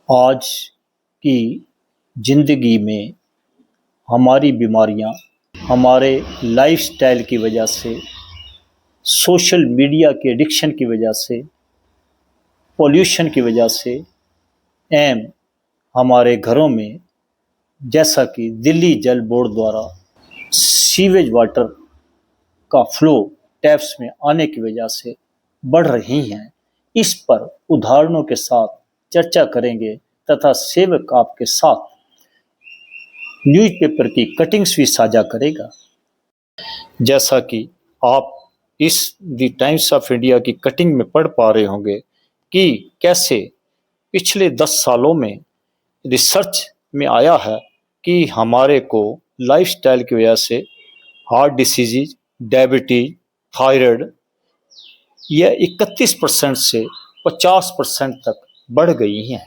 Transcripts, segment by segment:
आज की ज़िंदगी में हमारी बीमारियां हमारे लाइफस्टाइल की वजह से, सोशल मीडिया के एडिक्शन की वजह से, पोल्यूशन की वजह से एवं हमारे घरों में जैसा कि दिल्ली जल बोर्ड द्वारा सीवेज वाटर का फ्लो टैप्स में आने की वजह से बढ़ रही हैं। इस पर उदाहरणों के साथ चर्चा करेंगे तथा सेवक आपके साथ न्यूज़पेपर की कटिंग्स भी साझा करेगा। जैसा कि आप इस द टाइम्स ऑफ इंडिया की कटिंग में पढ़ पा रहे होंगे कि कैसे पिछले 10 सालों में रिसर्च में आया है कि हमारे को लाइफस्टाइल की वजह से हार्ट डिसीज, डायबिटीज, थायराइड यह 31% से 50% तक बढ़ गई हैं।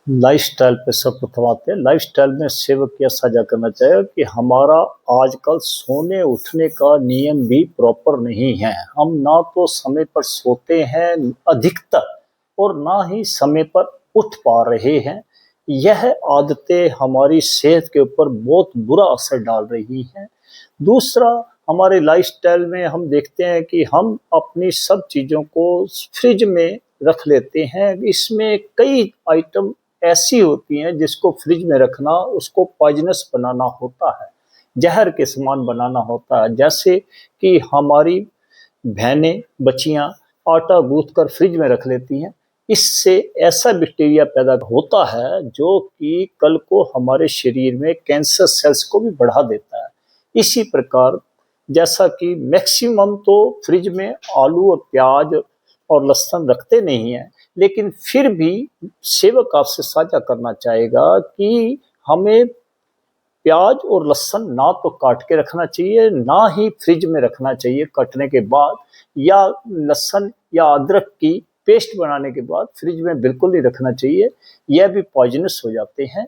लाइफस्टाइल पे सर्वप्रथम आते हैं। लाइफस्टाइल में सेवक यह साझा करना चाहिए कि हमारा आजकल सोने उठने का नियम भी प्रॉपर नहीं है। हम ना तो समय पर सोते हैं अधिकतर और ना ही समय पर उठ पा रहे हैं। यह आदतें हमारी सेहत के ऊपर बहुत बुरा असर डाल रही हैं। दूसरा, हमारे लाइफस्टाइल में हम देखते हैं कि हम अपनी सब चीज़ों को फ्रिज में रख लेते हैं। इसमें कई आइटम ऐसी होती हैं जिसको फ्रिज में रखना उसको पॉइजनस बनाना होता है, जहर के समान बनाना होता है। जैसे कि हमारी बहनें बच्चियां आटा गूंथ कर फ्रिज में रख लेती हैं, इससे ऐसा बैक्टीरिया पैदा होता है जो कि कल को हमारे शरीर में कैंसर सेल्स को भी बढ़ा देता है। इसी प्रकार जैसा कि मैक्सिमम तो फ्रिज में आलू और प्याज और लहसुन रखते नहीं हैं, लेकिन फिर भी सेवक आपसे साझा करना चाहेगा कि हमें प्याज और लहसुन ना तो काट के रखना चाहिए, ना ही फ्रिज में रखना चाहिए कटने के बाद, या लहसुन या अदरक की पेस्ट बनाने के बाद फ्रिज में बिल्कुल नहीं रखना चाहिए, यह भी पॉइजनस हो जाते हैं।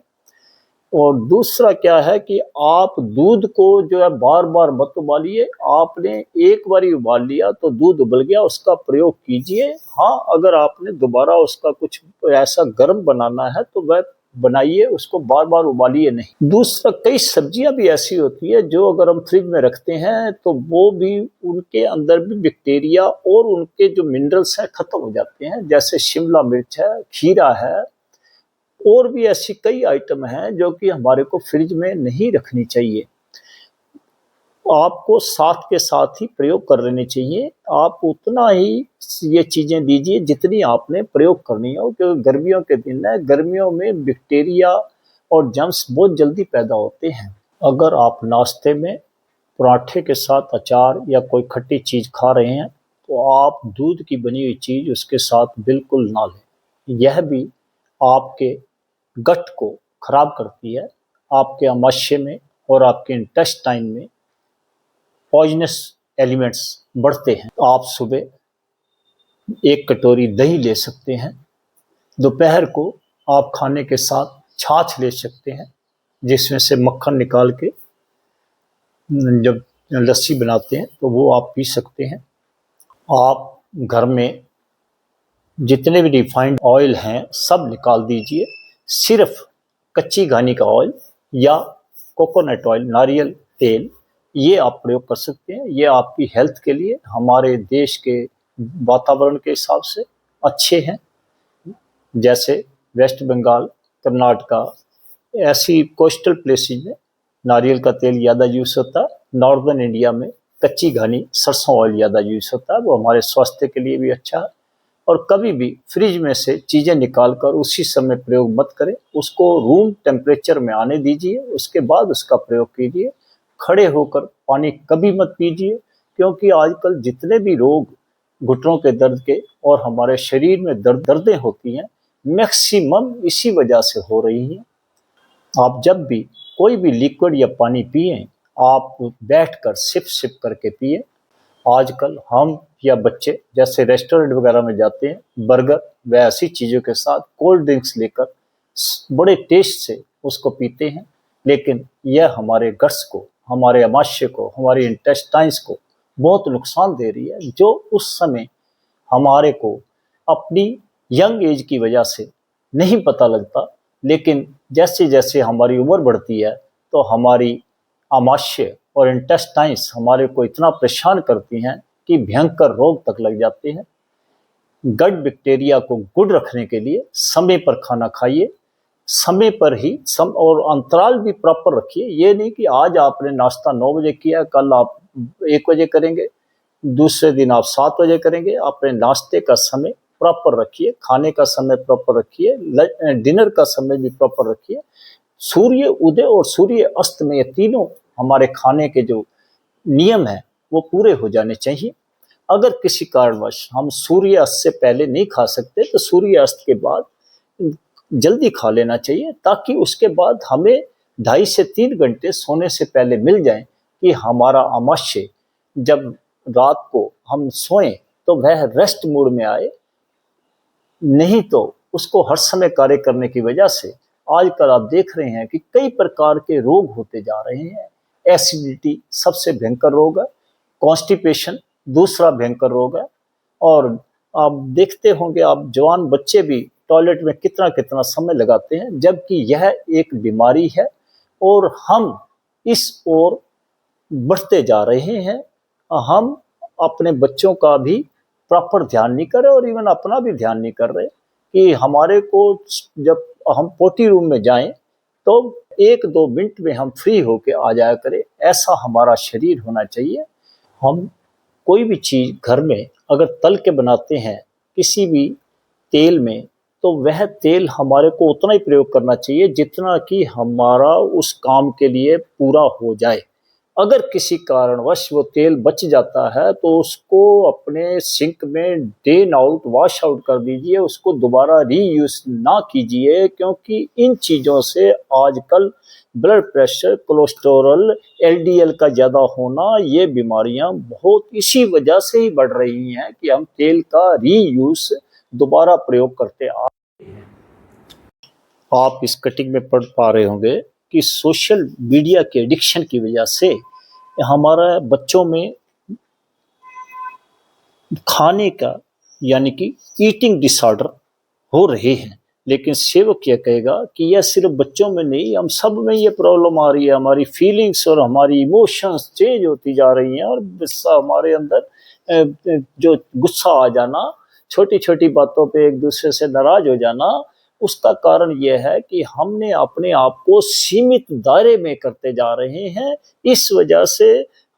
और दूसरा क्या है कि आप दूध को जो है बार बार मत उबालिए। आपने एक बार ही उबाल लिया तो दूध उबल गया, उसका प्रयोग कीजिए। हाँ, अगर आपने दोबारा उसका कुछ ऐसा गर्म बनाना है तो वह बनाइए, उसको बार बार उबालिए नहीं। दूसरा, कई सब्जियां भी ऐसी होती है जो अगर हम फ्रिज में रखते हैं तो वो भी उनके अंदर भी बैक्टीरिया और उनके जो मिनरल्स हैं खत्म हो जाते हैं। जैसे शिमला मिर्च है, खीरा है, और भी ऐसी कई आइटम हैं जो कि हमारे को फ्रिज में नहीं रखनी चाहिए। आपको साथ के साथ ही प्रयोग कर लेने चाहिए। आप उतना ही ये चीज़ें दीजिए जितनी आपने प्रयोग करनी हो, क्योंकि गर्मियों के दिन है, गर्मियों में बैक्टीरिया और जर्म्स बहुत जल्दी पैदा होते हैं। अगर आप नाश्ते में पराठे के साथ अचार या कोई खट्टी चीज़ खा रहे हैं तो आप दूध की बनी हुई चीज़ उसके साथ बिल्कुल ना लें। यह भी आपके गट को खराब करती है। आपके आमाशय में और आपके इंटेस्टाइन में पॉइजनस एलिमेंट्स बढ़ते हैं। आप सुबह एक कटोरी दही ले सकते हैं। दोपहर को आप खाने के साथ छाछ ले सकते हैं, जिसमें से मक्खन निकाल के जब लस्सी बनाते हैं तो वो आप पी सकते हैं। आप घर में जितने भी रिफाइंड ऑयल हैं सब निकाल दीजिए। सिर्फ कच्ची घानी का ऑयल या कोकोनट ऑयल, नारियल तेल, ये आप प्रयोग कर सकते हैं। ये आपकी हेल्थ के लिए, हमारे देश के वातावरण के हिसाब से अच्छे हैं। जैसे वेस्ट बंगाल, कर्नाटका, ऐसी कोस्टल प्लेसेस में नारियल का तेल ज़्यादा यूज़ होता है। नॉर्दर्न इंडिया में कच्ची घानी सरसों ऑयल ज़्यादा यूज़ होता है, वो हमारे स्वास्थ्य के लिए भी अच्छा है। और कभी भी फ्रिज में से चीज़ें निकाल कर उसी समय प्रयोग मत करें, उसको रूम टेम्परेचर में आने दीजिए, उसके बाद उसका प्रयोग कीजिए। खड़े होकर पानी कभी मत पीजिए, क्योंकि आजकल जितने भी रोग घुटनों के दर्द के और हमारे शरीर में दर्दें होती हैं, मैक्सिमम इसी वजह से हो रही हैं। आप जब भी कोई भी लिक्विड या पानी पिए, आप बैठकर सिप सिप करके पिए। आजकल हम या बच्चे जैसे रेस्टोरेंट वगैरह में जाते हैं, बर्गर व ऐसी चीज़ों के साथ कोल्ड ड्रिंक्स लेकर बड़े टेस्ट से उसको पीते हैं, लेकिन यह हमारे गट्स को, हमारे आमाशय को, हमारे इंटेस्टाइन्स को बहुत नुकसान दे रही है, जो उस समय हमारे को अपनी यंग एज की वजह से नहीं पता लगता, लेकिन जैसे जैसे हमारी उम्र बढ़ती है तो हमारी आमाशय और इंटेस्टाइन्स हमारे को इतना परेशान करती हैं कि भयंकर रोग तक लग जाते हैं। गट बैक्टीरिया को गुड रखने के लिए समय पर खाना खाइए, समय पर ही और अंतराल भी प्रॉपर रखिए। ये नहीं कि आज आपने नाश्ता 9 बजे किया, कल आप 1 बजे करेंगे, दूसरे दिन आप 7 बजे करेंगे। अपने नाश्ते का समय प्रॉपर रखिए, खाने का समय प्रॉपर रखिए, डिनर का समय भी प्रॉपर रखिए। सूर्य उदय और सूर्य अस्त में ये तीनों हमारे खाने के जो नियम है वो पूरे हो जाने चाहिए। अगर किसी कारणवश हम सूर्य अस्त से पहले नहीं खा सकते तो सूर्य अस्त के बाद जल्दी खा लेना चाहिए, ताकि उसके बाद हमें 2.5 से 3 घंटे सोने से पहले मिल जाएं कि हमारा आमाशय जब रात को हम सोएं तो वह रेस्ट मोड में आए। नहीं तो उसको हर समय कार्य करने की वजह से आजकल आप देख रहे हैं कि कई प्रकार के रोग होते जा रहे हैं। एसिडिटी सबसे भयंकर रोग है, कॉन्स्टिपेशन दूसरा भयंकर रोग है, और आप देखते होंगे आप जवान बच्चे भी टॉयलेट में कितना कितना समय लगाते हैं, जबकि यह एक बीमारी है और हम इस ओर बढ़ते जा रहे हैं। हम अपने बच्चों का भी प्रॉपर ध्यान नहीं कर रहे और इवन अपना भी ध्यान नहीं कर रहे कि हमारे को जब हम पोटी रूम में जाएं तो 1-2 मिनट में हम फ्री होके आ जाया करें, ऐसा हमारा शरीर होना चाहिए। हम कोई भी चीज़ घर में अगर तल के बनाते हैं किसी भी तेल में, तो वह तेल हमारे को उतना ही प्रयोग करना चाहिए जितना कि हमारा उस काम के लिए पूरा हो जाए। अगर किसी कारणवश वो तेल बच जाता है तो उसको अपने सिंक में ड्रेन आउट, वॉश आउट कर दीजिए, उसको दोबारा रीयूज ना कीजिए, क्योंकि इन चीज़ों से आजकल ब्लड प्रेशर, कोलेस्टेरॉल, एलडीएल का ज़्यादा होना, ये बीमारियां बहुत इसी वजह से ही बढ़ रही हैं कि हम तेल का रीयूज दोबारा प्रयोग करते आ रहे हैं। आप इस कटिंग में पढ़ पा रहे होंगे कि सोशल मीडिया के एडिक्शन की वजह से हमारा बच्चों में खाने का यानी कि ईटिंग डिसऑर्डर हो रहे हैं। लेकिन सेवक क्या कहेगा कि यह सिर्फ बच्चों में नहीं, हम सब में ये प्रॉब्लम आ रही है। हमारी फीलिंग्स और हमारी इमोशंस चेंज होती जा रही हैं, और हमारे अंदर जो गुस्सा आ जाना, छोटी छोटी बातों पे एक दूसरे से नाराज हो जाना, उसका कारण यह है कि हमने अपने आप को सीमित दायरे में करते जा रहे हैं। इस वजह से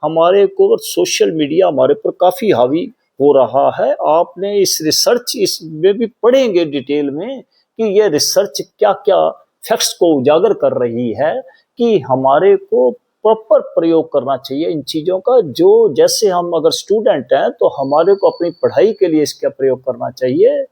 हमारे को सोशल मीडिया हमारे पर काफ़ी हावी हो रहा है। आपने इस रिसर्च इसमें भी पढ़ेंगे डिटेल में कि यह रिसर्च क्या क्या फैक्ट्स को उजागर कर रही है कि हमारे को प्रॉपर प्रयोग करना चाहिए इन चीज़ों का। जो जैसे हम अगर स्टूडेंट हैं तो हमारे को अपनी पढ़ाई के लिए इसका प्रयोग करना चाहिए।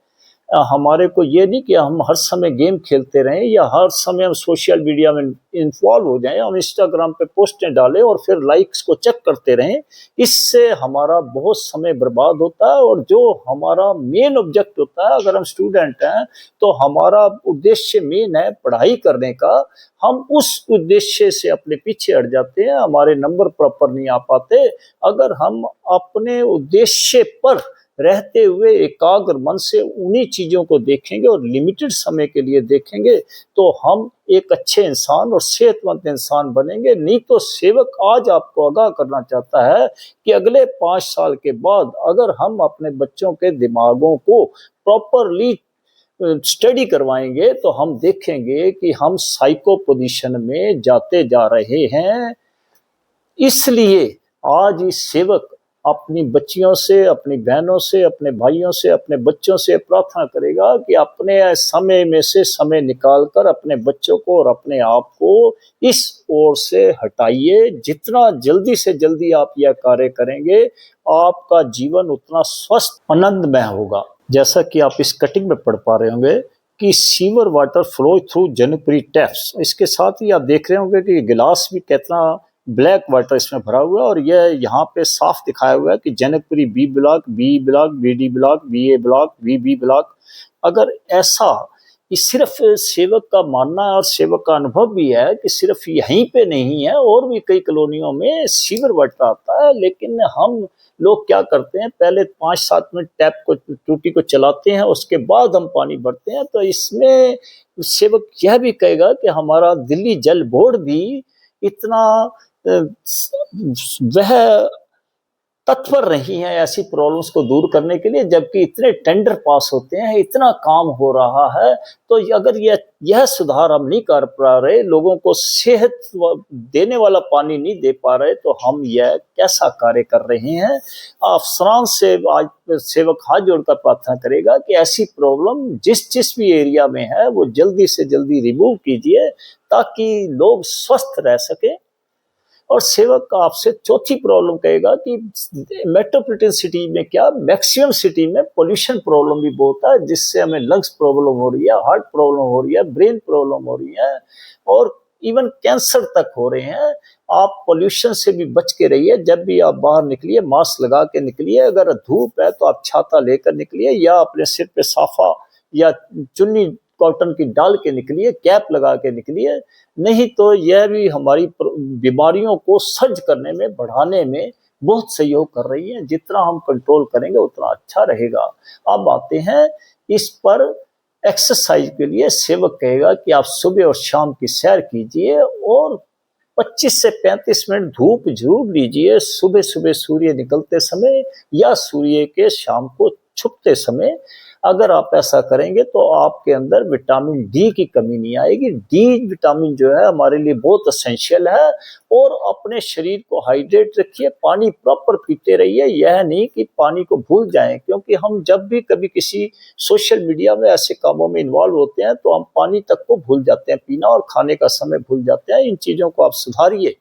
हमारे को ये नहीं कि हम हर समय गेम खेलते रहें या हर समय हम सोशल मीडिया में इन्वॉल्व हो जाएं, हम इंस्टाग्राम पे पोस्टें डालें और फिर लाइक्स को चेक करते रहें। इससे हमारा बहुत समय बर्बाद होता है, और जो हमारा मेन ऑब्जेक्ट होता है, अगर हम स्टूडेंट हैं तो हमारा उद्देश्य मेन है पढ़ाई करने का, हम उस उद्देश्य से अपने पीछे हट जाते हैं, हमारे नंबर प्रॉपर नहीं आ पाते। अगर हम अपने उद्देश्य पर रहते हुए एकाग्र मन से उन्हीं चीज़ों को देखेंगे और लिमिटेड समय के लिए देखेंगे तो हम एक अच्छे इंसान और सेहतमंद इंसान बनेंगे। नहीं तो सेवक आज आपको आगाह करना चाहता है कि अगले 5 साल के बाद अगर हम अपने बच्चों के दिमागों को प्रॉपरली स्टडी करवाएंगे तो हम देखेंगे कि हम साइको पोजीशन में जाते जा रहे हैं। इसलिए आज इस सेवक अपनी बच्चियों से, अपनी बहनों से, अपने भाइयों से, अपने बच्चों से प्रार्थना करेगा कि अपने समय में से समय निकालकर अपने बच्चों को और अपने आप को इस ओर से हटाइए। जितना जल्दी से जल्दी आप यह कार्य करेंगे, आपका जीवन उतना स्वस्थ आनंदमय होगा। जैसा कि आप इस कटिंग में पढ़ पा रहे होंगे कि sewer water flow through Janakpuri taps. इसके साथ ही आप देख रहे होंगे कि गिलास भी कितना ब्लैक वाटर इसमें भरा हुआ है, और यह यहाँ पे साफ दिखाया हुआ है कि Janakpuri B block, B block, BD block, BA block, BB block. अगर ऐसा सिर्फ सेवक का मानना है और सेवक का अनुभव भी है कि सिर्फ यहीं पे नहीं है, और भी कई कॉलोनियों में सीवर वाटर आता है, लेकिन हम लोग क्या करते हैं, पहले 5-7 मिनट टैप को, टूटी को चलाते हैं, उसके बाद हम पानी भरते हैं। तो इसमें सेवक यह भी कहेगा कि हमारा दिल्ली जल बोर्ड भी इतना वह तत्पर नहीं है ऐसी प्रॉब्लम्स को दूर करने के लिए, जबकि इतने टेंडर पास होते हैं, इतना काम हो रहा है। तो अगर यह सुधार हम नहीं कर पा रहे, लोगों को सेहत देने वाला पानी नहीं दे पा रहे, तो हम यह कैसा कार्य कर रहे हैं। अफसरान से आज सेवक हाथ जोड़कर प्रार्थना करेगा कि ऐसी प्रॉब्लम जिस जिस भी एरिया में है वो जल्दी से जल्दी रिमूव कीजिए, ताकि लोग स्वस्थ रह सके। और सेवक आपसे चौथी प्रॉब्लम कहेगा कि मेट्रोपॉलिटन सिटी में क्या, मैक्सिमम सिटी में पोल्यूशन प्रॉब्लम भी बहुत है, जिससे हमें लंग्स प्रॉब्लम हो रही है, हार्ट प्रॉब्लम हो रही है, ब्रेन प्रॉब्लम हो रही है, और इवन कैंसर तक हो रहे हैं। आप पोल्यूशन से भी बच के रहिए। जब भी आप बाहर निकलिए मास्क लगा के निकलिए, अगर धूप है तो आप छाता लेकर निकलिए, या अपने सिर पे साफा या चुन्नी कॉटन की डाल के निकलिए, कैप लगा के निकलिए। नहीं तो यह भी हमारी बीमारियों को सर्ज करने में, बढ़ाने में बहुत सहयोग कर रही है। जितना हम कंट्रोल करेंगे उतना अच्छा रहेगा। अब आते हैं इस पर एक्सरसाइज के लिए। सेवक कहेगा कि आप सुबह और शाम की सैर कीजिए और 25 से 35 मिनट धूप जरूर लीजिए, सुबह सुबह सूर्य निकलते समय या सूर्य के शाम को छुपते समय। अगर आप ऐसा करेंगे तो आपके अंदर विटामिन डी की कमी नहीं आएगी। डी विटामिन जो है हमारे लिए बहुत एसेंशियल है। और अपने शरीर को हाइड्रेट रखिए, पानी प्रॉपर पीते रहिए। यह नहीं कि पानी को भूल जाएं, क्योंकि हम जब भी कभी किसी सोशल मीडिया में ऐसे कामों में इन्वॉल्व होते हैं तो हम पानी तक को भूल जाते हैं पीना, और खाने का समय भूल जाते हैं। इन चीज़ों को आप सुधारिए।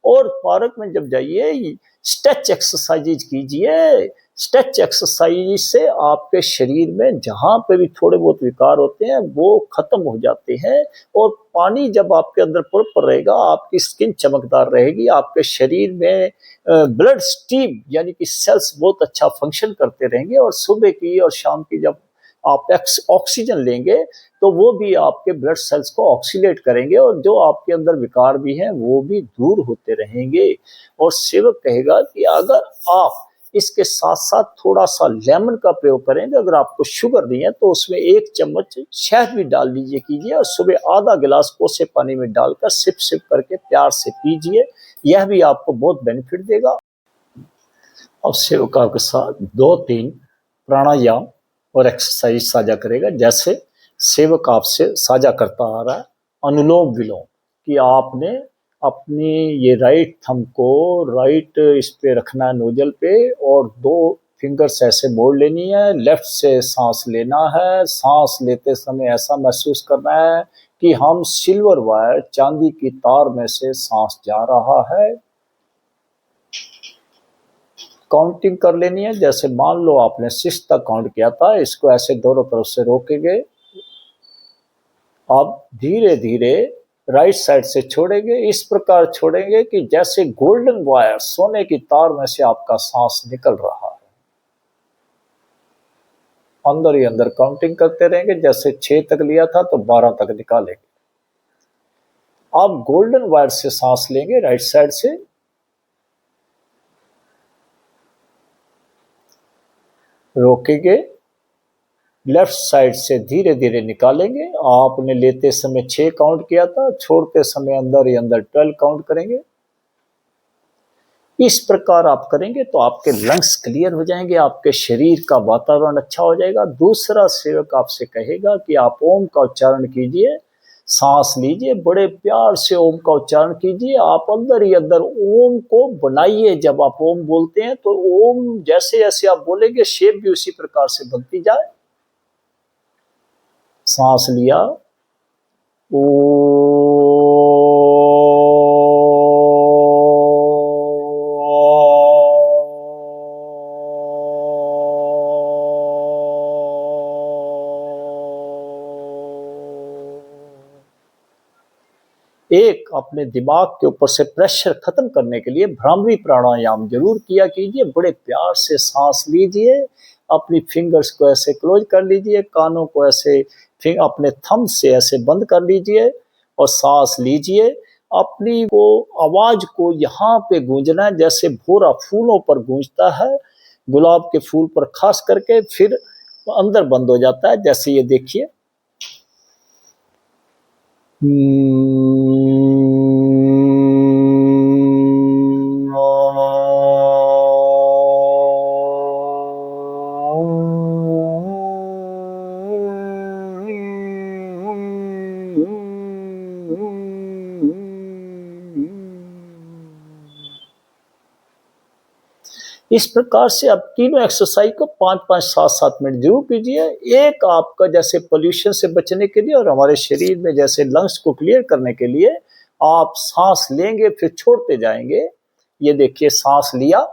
और पार्क में जब जाइए स्ट्रेच एक्सरसाइज कीजिए। स्ट्रेच एक्सरसाइज से आपके शरीर में जहाँ पे भी थोड़े बहुत विकार होते हैं वो खत्म हो जाते हैं। और पानी जब आपके अंदर प्रॉपर रहेगा, आपकी स्किन चमकदार रहेगी, आपके शरीर में ब्लड स्ट्रीम यानी कि सेल्स बहुत अच्छा फंक्शन करते रहेंगे। और सुबह की और शाम की जब आप ऑक्सीजन लेंगे तो वो भी आपके ब्लड सेल्स को ऑक्सीडेट करेंगे, और जो आपके अंदर विकार भी हैं वो भी दूर होते रहेंगे। और सेवक कहेगा कि अगर आप इसके साथ साथ थोड़ा सा लेमन का प्रयोग करेंगे, अगर आपको शुगर नहीं है तो उसमें 1 चम्मच शहद भी डाल लीजिए कीजिए, और सुबह आधा गिलास कोसे पानी में डालकर सिप सिप करके प्यार से पीजिए। यह भी आपको बहुत बेनिफिट देगा। अब सेवक के साथ 2-3 प्राणायाम और एक्सरसाइज साझा करेगा। जैसे सेवक आपसे साझा करता आ रहा है अनुलोम विलोम, कि आपने अपनी ये राइट थंब को राइट इस पे रखना है नोजल पे, और 2 फिंगर्स ऐसे मोड़ लेनी है। लेफ्ट से सांस लेना है। सांस लेते समय ऐसा महसूस करना है कि हम सिल्वर वायर, चांदी की तार में से सांस जा रहा है। काउंटिंग कर लेनी है। जैसे मान लो आपने 6 तक काउंट किया था, इसको ऐसे दोनों तरफ से रोकेंगे। अब धीरे धीरे राइट साइड से छोड़ेंगे। इस प्रकार छोड़ेंगे कि जैसे गोल्डन वायर, सोने की तार में से आपका सांस निकल रहा है। अंदर ही अंदर काउंटिंग करते रहेंगे। जैसे 6 तक लिया था तो 12 तक निकालेंगे। आप गोल्डन वायर से सांस लेंगे राइट साइड से, रोकेंगे, लेफ्ट साइड से धीरे धीरे निकालेंगे। आपने लेते समय 6 काउंट किया था, छोड़ते समय अंदर ही अंदर 12 काउंट करेंगे। इस प्रकार आप करेंगे तो आपके लंग्स क्लियर हो जाएंगे, आपके शरीर का वातावरण अच्छा हो जाएगा। दूसरा सेवक आपसे कहेगा कि आप ओम का उच्चारण कीजिए। सांस लीजिए, बड़े प्यार से ओम का उच्चारण कीजिए। आप अंदर ही अंदर ओम को बनाइए। जब आप ओम बोलते हैं तो ओम जैसे जैसे आप बोलेंगे शेप भी उसी प्रकार से बनती जाए। सांस लिया, ओ, एक अपने दिमाग के ऊपर से प्रेशर खत्म करने के लिए भ्रामरी प्राणायाम जरूर किया कीजिए। बड़े प्यार से सांस लीजिए, अपनी फिंगर्स को ऐसे क्लोज कर लीजिए, कानों को ऐसे अपने थंब से ऐसे बंद कर लीजिए और सांस लीजिए। अपनी को आवाज को यहाँ पे गूंजना है, जैसे भोरा फूलों पर गूंजता है, गुलाब के फूल पर खास करके, फिर अंदर बंद हो जाता है। जैसे ये देखिए, इस प्रकार से आप तीनों एक्सरसाइज को 5-5, 7-7 मिनट जरूर कीजिए। एक आपका जैसे पोल्यूशन से बचने के लिए और हमारे शरीर में जैसे लंग्स को क्लियर करने के लिए, आप सांस लेंगे फिर छोड़ते जाएंगे। ये देखिए, सांस लिया,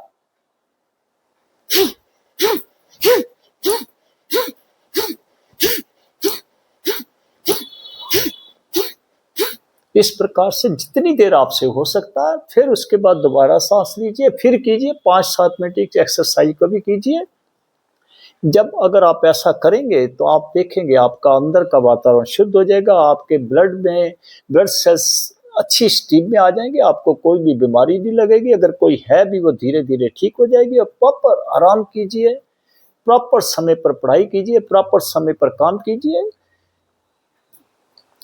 इस प्रकार से जितनी देर आपसे हो सकता है, फिर उसके बाद दोबारा सांस लीजिए, फिर कीजिए। 5-7 मिनट की एक्सरसाइज कभी कीजिए। जब अगर आप ऐसा करेंगे तो आप देखेंगे आपका अंदर का वातावरण शुद्ध हो जाएगा, आपके ब्लड सेल्स अच्छी स्टीम में आ जाएंगे, आपको कोई भी बीमारी नहीं लगेगी, अगर कोई है भी वो धीरे धीरे ठीक हो जाएगी। और प्रॉपर आराम कीजिए, प्रॉपर समय पर पढ़ाई कीजिए, प्रॉपर समय पर काम कीजिए।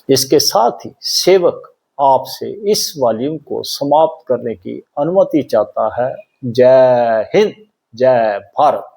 इसके साथ ही सेवक आपसे इस वॉल्यूम को समाप्त करने की अनुमति चाहता है। जय हिंद, जय भारत।